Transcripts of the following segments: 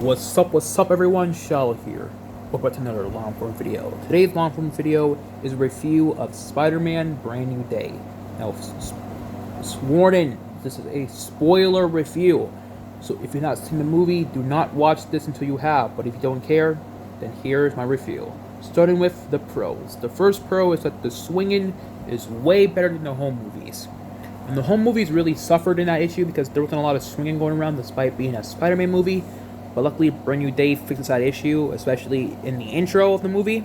What's up everyone, Shallow here. Welcome back to another long form video. Today's long form video is a review of Spider-Man Brand New Day. Now, sworn in, this is a spoiler review. So if you've not seen the movie, do not watch this until you have. But if you don't care, then here's my review. Starting with the pros. The first pro is that the swinging is way better than the home movies. And the home movies really suffered in that issue because there wasn't a lot of swinging going around despite being a Spider-Man movie. But luckily, Brand New Day fixes that issue, especially in the intro of the movie.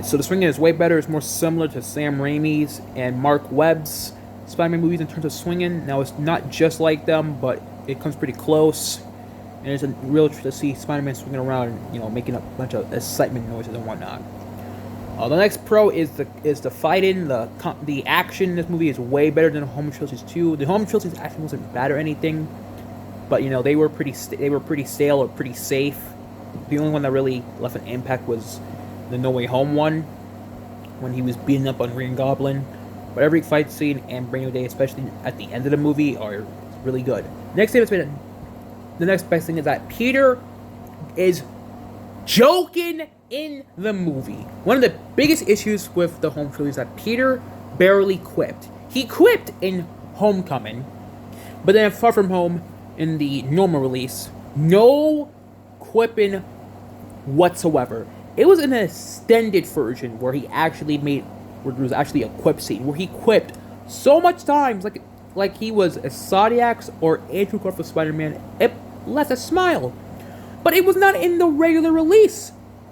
So the swinging is way better. It's more similar to Sam Raimi's and Mark Webb's Spider-Man movies in terms of swinging. Now, it's not just like them, but it comes pretty close. And it's a real treat to see Spider-Man swinging around and, making a bunch of excitement noises and whatnot. The next pro is the fighting. The action in this movie is way better than the home trilogy's too. The home trilogy's action wasn't bad or anything. But they were pretty stale or pretty safe. The only one that really left an impact was the No Way Home one, when he was beating up on Green Goblin. But every fight scene and Brand New Day, especially at the end of the movie, are really good. The next best thing is that Peter is joking in the movie. One of the biggest issues with the home trilogy is that Peter barely quipped. He quipped in Homecoming, but then Far From Home, in the normal release, no quipping whatsoever. It was an extended version where there was actually a quip scene where he quipped so much times, like he was a Zodiac's or Andrew Garfield's Spider-Man. It left a smile, but it was not in the regular release.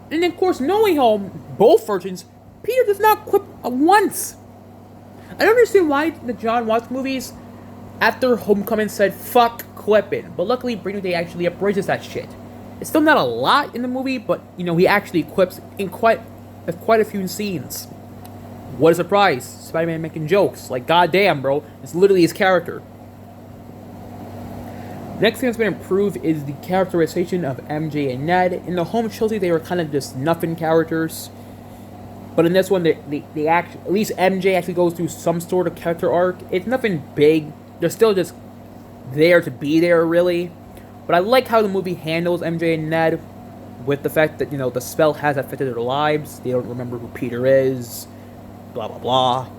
And of course, No Way Home, both versions, Peter does not quip once. I don't understand why the John Watts movies, after Homecoming, said fuck quipping, but luckily Brand New Day actually embraces that shit. It's still not a lot in the movie, but he actually quips in quite a few scenes. What a surprise! Spider-Man making jokes, like goddamn, bro, it's literally his character. Next thing that's been improved is the characterization of MJ and Ned. In the home trilogy, they were kind of just nothing characters, but in this one, they actually, at least MJ actually goes through some sort of character arc. It's nothing big. They're still just there to be there, really. But I like how the movie handles MJ and Ned, with the fact that, the spell has affected their lives. They don't remember who Peter is, blah, blah, blah.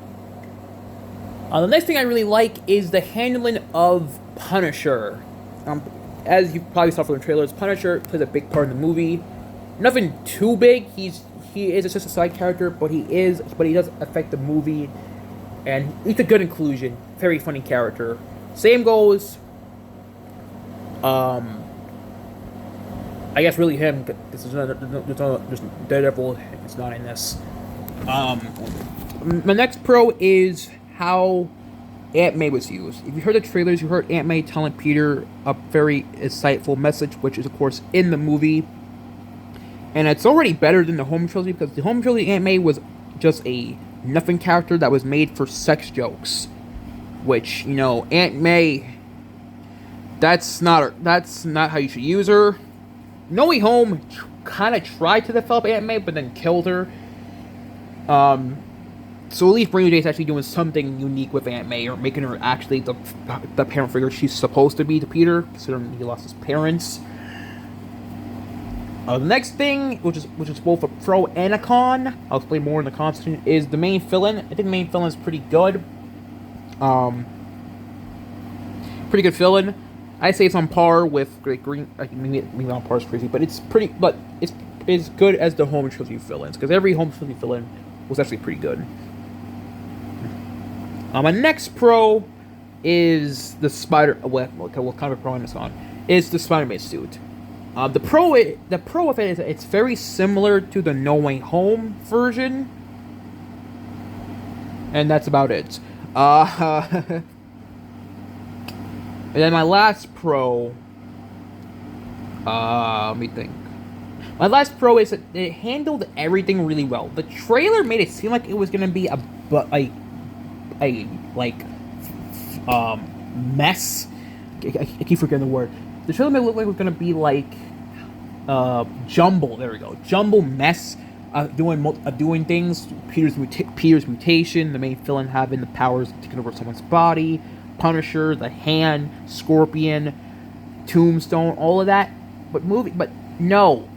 The next thing I really like is the handling of Punisher. As you probably saw from the trailers, Punisher plays a big part in the movie. Nothing too big. He is just a side character, but he does affect the movie. And it's a good inclusion. Very funny character. Same goes, I guess really him. This is there's Daredevil. It's not in this. My next pro is how Aunt May was used. If you heard the trailers, you heard Aunt May telling Peter a very insightful message, which is of course in the movie. And it's already better than the home trilogy, because the home trilogy Aunt May was just a nothing character that was made for sex jokes. Which, Aunt May, that's not how you should use her. No Way Home kind of tried to develop Aunt May, but then killed her. So at least Brand New Day is actually doing something unique with Aunt May, or making her actually the parent figure she's supposed to be to Peter, considering he lost his parents. The next thing, which is both a pro and a con, I'll explain more in the con section, is the main villain. I think the main villain is pretty good. Pretty good villain. I say it's on par with Great Green. Maybe on par is crazy, but it's good as the home trilogy villains, because every home trilogy villain was actually pretty good. My next pro is the what kind of a pro is on? Is the Spider-Man suit. The pro of it is that it's very similar to the No Way Home version, and that's about it. And then my last pro, let me think. My last pro is that it handled everything really well. The trailer made it seem like it was gonna be a mess. I keep forgetting the word. The trailer made it look like it was gonna be like jumble. There we go, jumble mess. Doing things. Peter's mutation, the main villain having the powers of taking over someone's body, Punisher, the Hand, Scorpion, Tombstone, all of that. but no,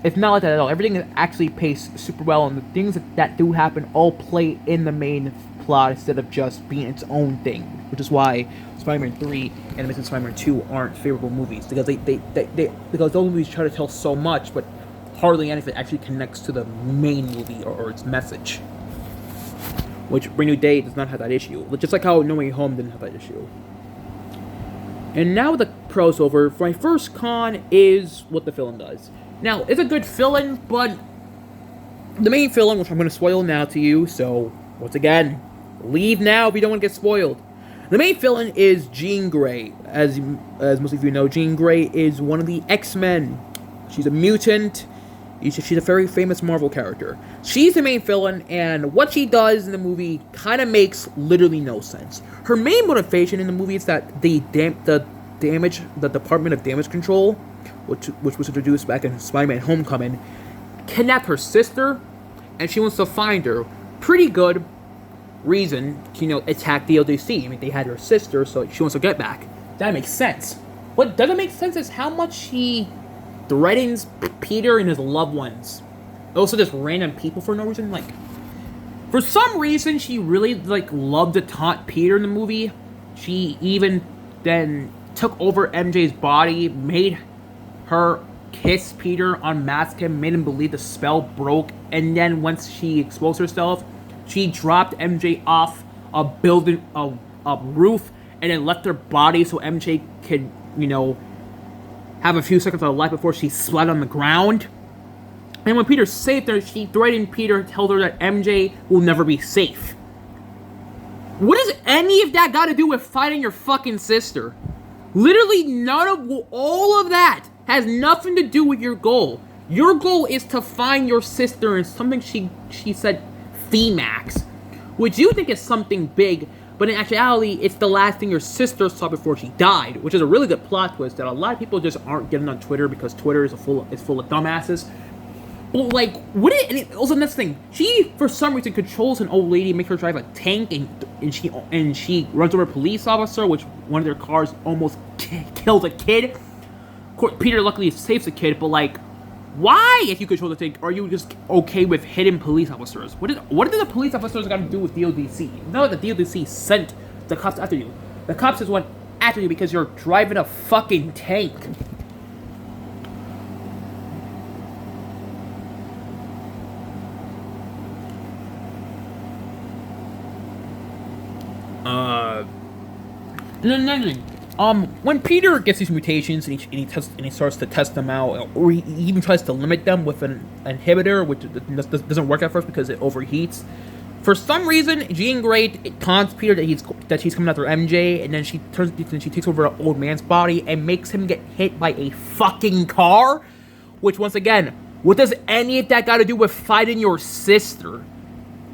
it's not like that at all. Everything is actually paced super well, and the things that do happen all play in the main plot instead of just being its own thing, which is why Spider-Man 3 and Amazing Spider-Man 2 aren't favorable movies, because because those movies try to tell so much, but hardly anything actually connects to the main movie or its message. Which Brand New Day does not have that issue, just like how No Way Home didn't have that issue. And now the pros over. My first con is what the villain does. Now, it's a good villain, but the main villain, which I'm going to spoil now to you, so once again, leave now if you don't want to get spoiled. The main villain is Jean Grey. As most of you know, Jean Grey is one of the X-Men. She's a mutant. She's a very famous Marvel character. She's the main villain, and what she does in the movie kind of makes literally no sense. Her main motivation in the movie is that the Department of Damage Control, which was introduced back in Spider-Man Homecoming, kidnapped her sister, and she wants to find her. Pretty good reason to, attack the LDC. I mean, they had her sister, so she wants to get back. That makes sense. What doesn't make sense is how much she threatens Peter and his loved ones. Also, just random people for no reason. Like, for some reason, she really, loved to taunt Peter in the movie. She even then took over MJ's body, made her kiss Peter, unmask him, made him believe the spell broke, and then once she exposed herself, she dropped MJ off a building, a roof, and then left her body so MJ could, have a few seconds of life before she splat on the ground. And when Peter saved her, she threatened Peter, told her that MJ will never be safe. What does any of that got to do with fighting your fucking sister? Literally none of all of that has nothing to do with your goal. Your goal is to find your sister, and something she said, Themax, which you think is something big, but in actuality, it's the last thing your sister saw before she died, which is a really good plot twist that a lot of people just aren't getting on Twitter because Twitter is full of dumbasses. But also next thing, she for some reason controls an old lady, makes her drive a tank, and she runs over a police officer, which one of their cars almost kills a kid. Of course, Peter luckily saves the kid, but why, if you control the tank, are you just okay with hitting police officers? What did the police officers got to do with DODC? No, the DODC sent the cops after you. The cops just went after you because you're driving a fucking tank. When Peter gets these mutations and he starts to test them out, or he even tries to limit them with an inhibitor, which doesn't work at first because it overheats. For some reason, Jean Grey taunts Peter that she's coming after MJ, and then she takes over an old man's body and makes him get hit by a fucking car. Which, once again, what does any of that got to do with fighting your sister?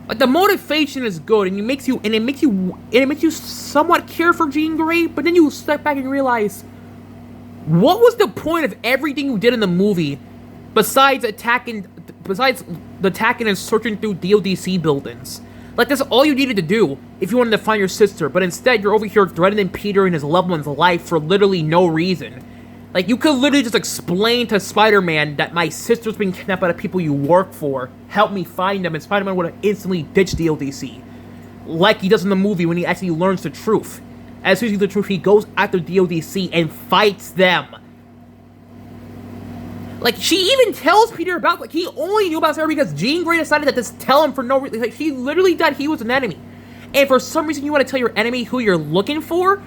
The motivation is good, and it makes you somewhat care for Jean Grey, but then you step back and realize, what was the point of everything you did in the movie besides attacking and searching through DODC buildings? That's all you needed to do if you wanted to find your sister, but instead you're over here threatening Peter and his loved one's life for literally no reason. You could literally just explain to Spider-Man that my sister's being kidnapped by the people you work for. Help me find them, and Spider-Man would have instantly ditched the LDC. Like he does in the movie when he actually learns the truth. As soon as he learns the truth, he goes after DODC and fights them. She even tells Peter about, he only knew about Sarah because Jean Grey decided to just tell him for no reason. She literally thought he was an enemy. And for some reason you want to tell your enemy who you're looking for?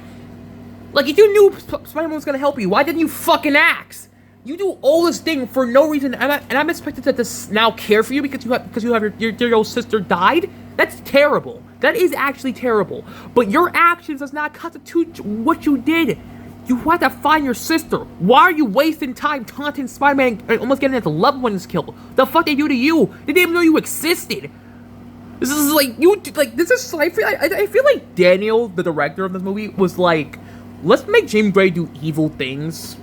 If you knew Spider-Man was gonna help you, why didn't you fucking ask? You do all this thing for no reason, and I'm expected to just now care for you because you have your old sister died? That's terrible. That is actually terrible. But your actions does not constitute what you did. You had to find your sister. Why are you wasting time taunting Spider-Man and almost getting his loved ones killed? The fuck they do to you? They didn't even know you existed. This is I feel like Daniel, the director of this movie, was like, let's make Jean Grey do evil things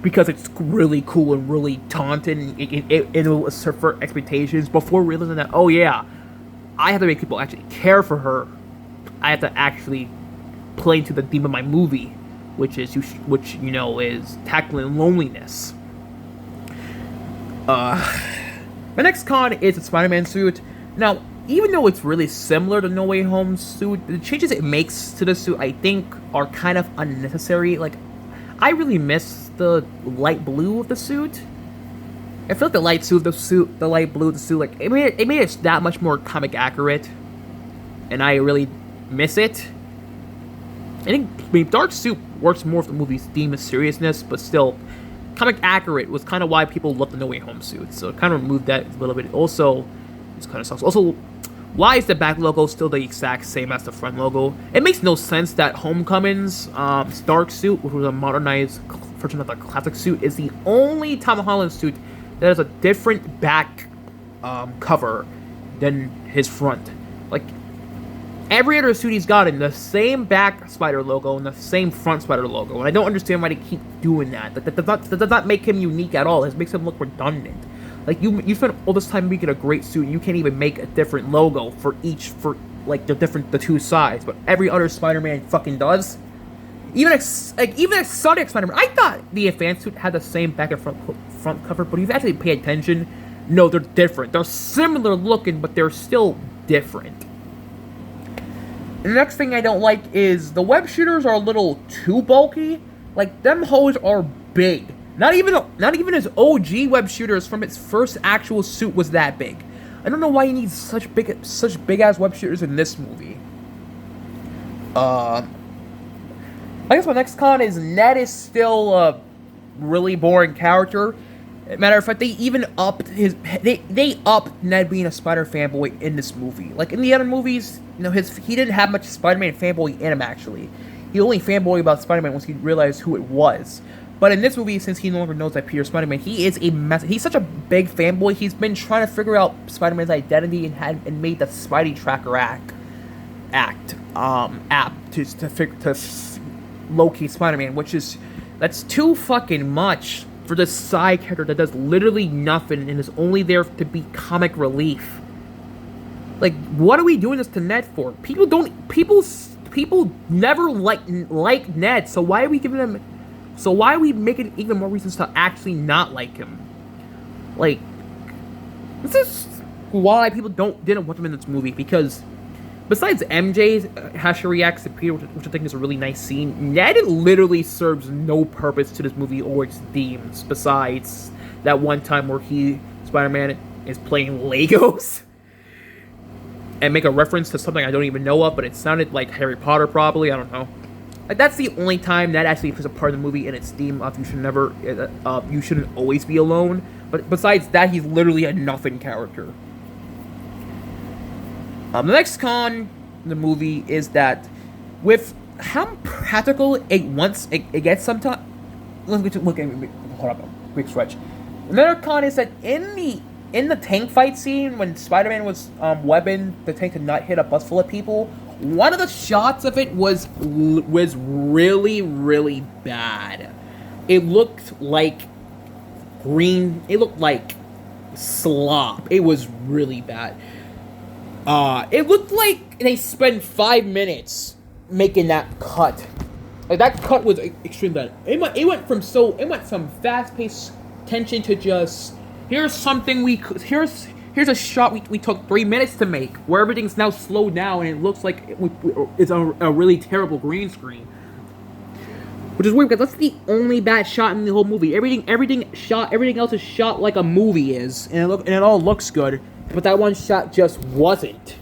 because it's really cool and really taunting. It will subvert expectations before realizing that, oh yeah, I have to make people actually care for her. I have to actually play into the theme of my movie, which is is tackling loneliness. My next con is the Spider-Man suit. Now, even though it's really similar to No Way Home's suit, the changes it makes to the suit, I think, are kind of unnecessary. Like, I really miss the light blue of the suit. I feel like the light blue of the suit, like, it made it that much more comic accurate, and I really miss it. I mean, dark suit works more for the movie's theme of seriousness, but still, comic accurate was kind of why people loved the No Way Home suit, so it kind of removed that a little bit. Also, it's kind of sucks. Also, why is the back logo still the exact same as the front logo? It makes no sense that Homecoming's dark suit, which was a modernized version of the classic suit, is the only Tom Holland suit that has a different back cover than his front. Like, every other suit he's gotten, the same back spider logo and the same front spider logo. And I don't understand why they keep doing that. That does not make him unique at all. It makes him look redundant. Like, you spent all this time making a great suit, and you can't even make a different logo for the two sides. But every other Spider-Man fucking does. Even exotic Spider-Man. I thought the advanced suit had the same back and front cover, but if you actually pay attention, no, they're different. They're similar looking, but they're still different. And the next thing I don't like is the web shooters are a little too bulky. Like, them hoes are big. Not even his OG web shooters from its first actual suit was that big. I don't know why he needs such big ass web shooters in this movie. I guess my next con is Ned is still a really boring character. Matter of fact, they even upped they upped Ned being a Spider fanboy in this movie. Like, in the other movies, he didn't have much Spider-Man fanboy in him, actually. He only fanboy about Spider-Man once he realized who it was. But in this movie, since he no longer knows that Peter's Spider-Man, he is a mess. He's such a big fanboy. He's been trying to figure out Spider-Man's identity and made the Spidey Tracker app to locate Spider-Man, that's too fucking much for this side character that does literally nothing and is only there to be comic relief. Like, what are we doing this to Ned for? People never like Ned, so why are we giving him? So why are we making even more reasons to actually not like him? Like, this is why people didn't want him in this movie, because besides MJ's how she reacts to Peter, which I think is a really nice scene, Ned literally serves no purpose to this movie or its themes, besides that one time where Spider-Man, is playing Legos and make a reference to something I don't even know of, but it sounded like Harry Potter probably, I don't know. Like, that's the only time that actually plays a part of the movie in its theme of you shouldn't always be alone. But besides that, he's literally a nothing character. The next con in the movie is that with how practical it gets sometimes. Hold up, quick stretch. Another con is that in the tank fight scene when Spider-Man was webbing the tank to not hit a bus full of people, one of the shots of it was really, really bad. It looked like slop. It was really bad. It looked like they spent 5 minutes making that cut. Like, that cut was extremely bad. It went from fast-paced tension to just here's a shot we took 3 minutes to make, where everything's now slowed down and it looks like it's a really terrible green screen. Which is weird, because that's the only bad shot in the whole movie. Everything else is shot like a movie is, and it all looks good. But that one shot just wasn't.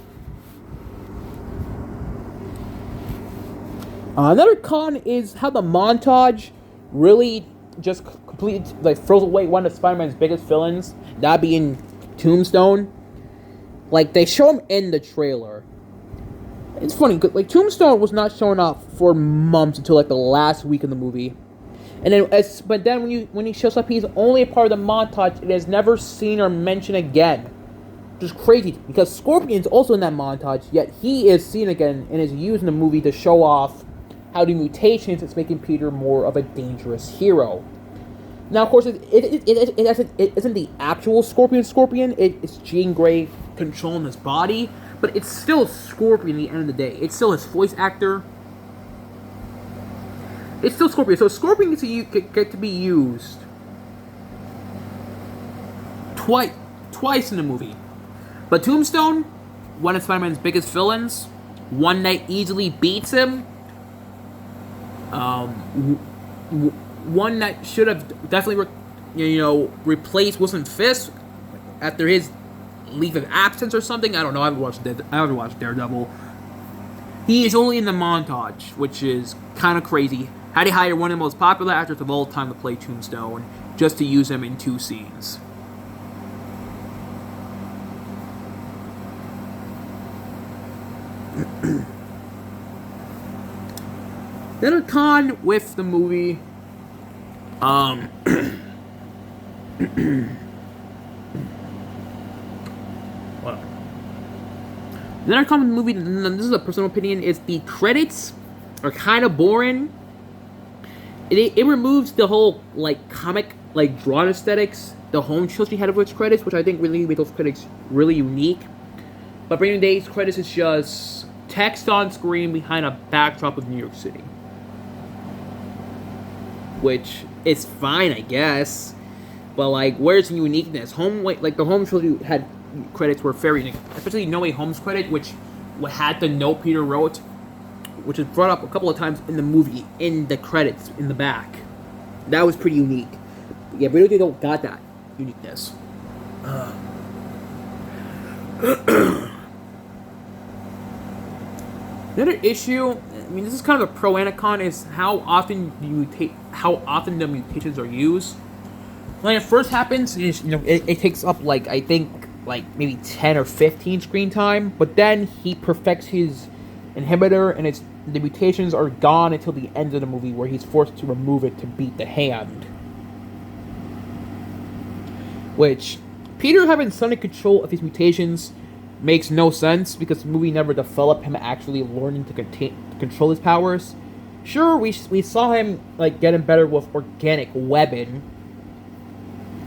Another con is how the montage really just completely throws away one of Spider-Man's biggest villains, that being Tombstone. Like, they show him in the trailer. It's funny, like, Tombstone was not showing up for months until like the last week of the movie, and then when he shows up, he's only a part of the montage and is never seen or mentioned again. Which is crazy, because Scorpion's also in that montage, yet he is seen again and is used in the movie to show off how the mutations is making Peter more of a dangerous hero. Now, of course, it isn't the actual Scorpion. It's Jean Grey controlling his body, but it's still Scorpion at the end of the day. It's still his voice actor. It's still Scorpion. So Scorpion gets to get to be used twice in the movie. But Tombstone, one of Spider-Man's biggest villains, one that easily beats him. One that should have definitely, replaced Wilson Fisk after his leave of absence or something. I don't know. I haven't watched Daredevil. He is only in the montage, which is kind of crazy. Had to hire one of the most popular actors of all time to play Tombstone just to use him in 2 scenes. Then a con with the movie. Then I come to the movie, and this is a personal opinion, is the credits are kind of boring. It removes the whole, comic, drawn aesthetics the home trilogy had of its credits, which I think really made those credits really unique. But Branding Day's credits is just text on screen behind a backdrop of New York City. Which is fine, I guess. But, where's the uniqueness? The home trilogy had credits were very unique, especially No Way Home's credit, which had the note Peter wrote, which is brought up a couple of times in the movie, in the credits, in the back. That was pretty unique. But yeah, really don't got that uniqueness. Another issue, this is kind of a pro and a con, is how often the mutations are used. When it first happens, it takes up I think maybe 10 or 15 screen time, but then he perfects his inhibitor, and the mutations are gone until the end of the movie, where he's forced to remove it to beat the Hand. Which, Peter having sonic control of his mutations makes no sense, because the movie never developed him actually learning to control his powers. Sure, we saw him getting better with organic webbing,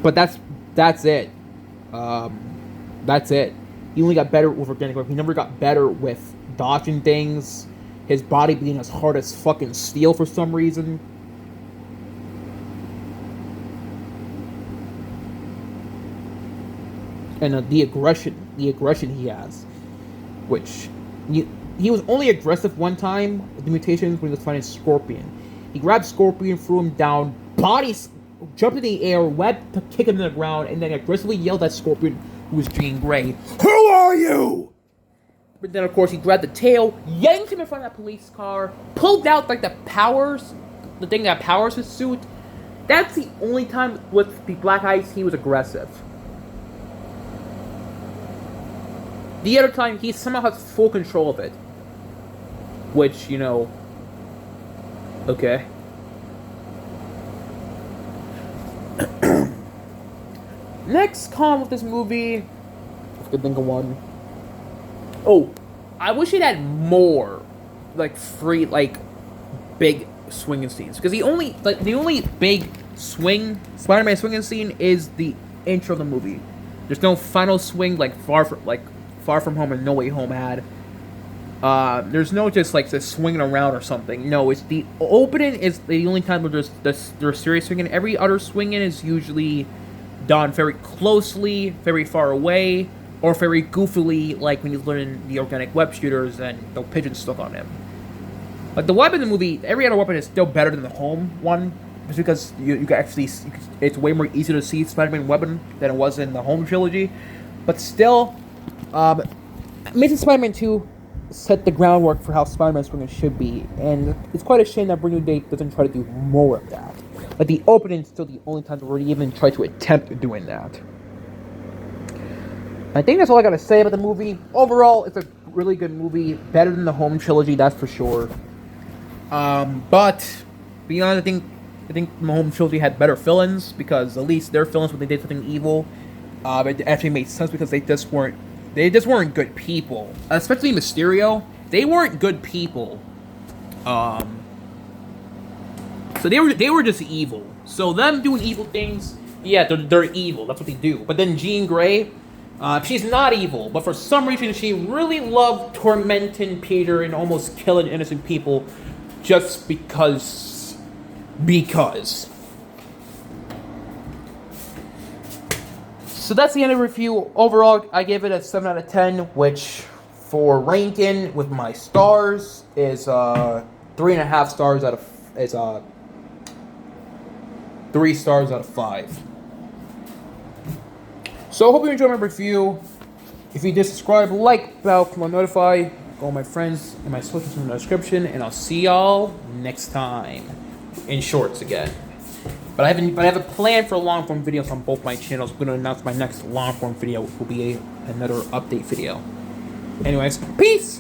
but that's it. That's it. He only got better with organic webbing. He never got better with dodging things. His body being as hard as fucking steel for some reason. And the aggression he has, which he was only aggressive one time with the mutations when he was fighting Scorpion. He grabbed Scorpion, threw him down, jumped in the air, webbed to kick him to the ground, and then aggressively yelled at Scorpion, who was Jean Grey, "Who are you?" But then, of course, he grabbed the tail, yanked him in front of that police car, pulled out the thing that powers his suit. That's the only time with the Black Ice he was aggressive. The other time, he somehow has full control of it. Which, okay. Next con with this movie, if I could think of one. Oh, I wish it had more, free, big swinging scenes. Because the only big Spider-Man swinging scene is the intro of the movie. There's no final swing Far From Home and No Way Home had. There's no just swinging around or something. No, it's the opening is the only time where there's serious swinging. Every other swinging is usually done very closely, very far away, or very goofily, like when he's learning the organic web shooters and the pigeons stuck on him. But the weapon in the movie, every other weapon is still better than the home one, just because you can actually, it's way more easy to see Spider-Man weapon than it was in the home trilogy. But still, Amazing Spider-Man 2 set the groundwork for how Spider-Man swinging should be, and it's quite a shame that Brand New Day doesn't try to do more of that. But the opening is still the only time where he even tried to attempt doing that. I think that's all I gotta say about the movie. Overall, it's a really good movie, better than the home trilogy, that's for sure. But beyond, I think the home trilogy had better villains, because at least their villains, when they did something evil, it actually made sense, because they just weren't good people. Especially Mysterio, they weren't good people. So they were just evil. So them doing evil things, yeah, they're evil. That's what they do. But then Jean Grey, she's not evil, but for some reason she really loved tormenting Peter and almost killing innocent people, just because because. So that's the end of the review. Overall, I give it a 7 out of 10, which for ranking with my stars is 3.5 stars out of 3 stars out of 5. So I hope you enjoyed my review. If you did, subscribe, like, bell, come on, notify. All my friends and my socials in the description, and I'll see y'all next time in shorts again. But I have a plan for long form videos on both my channels. I'm going to announce my next long form video, which will be another update video. Anyways, peace.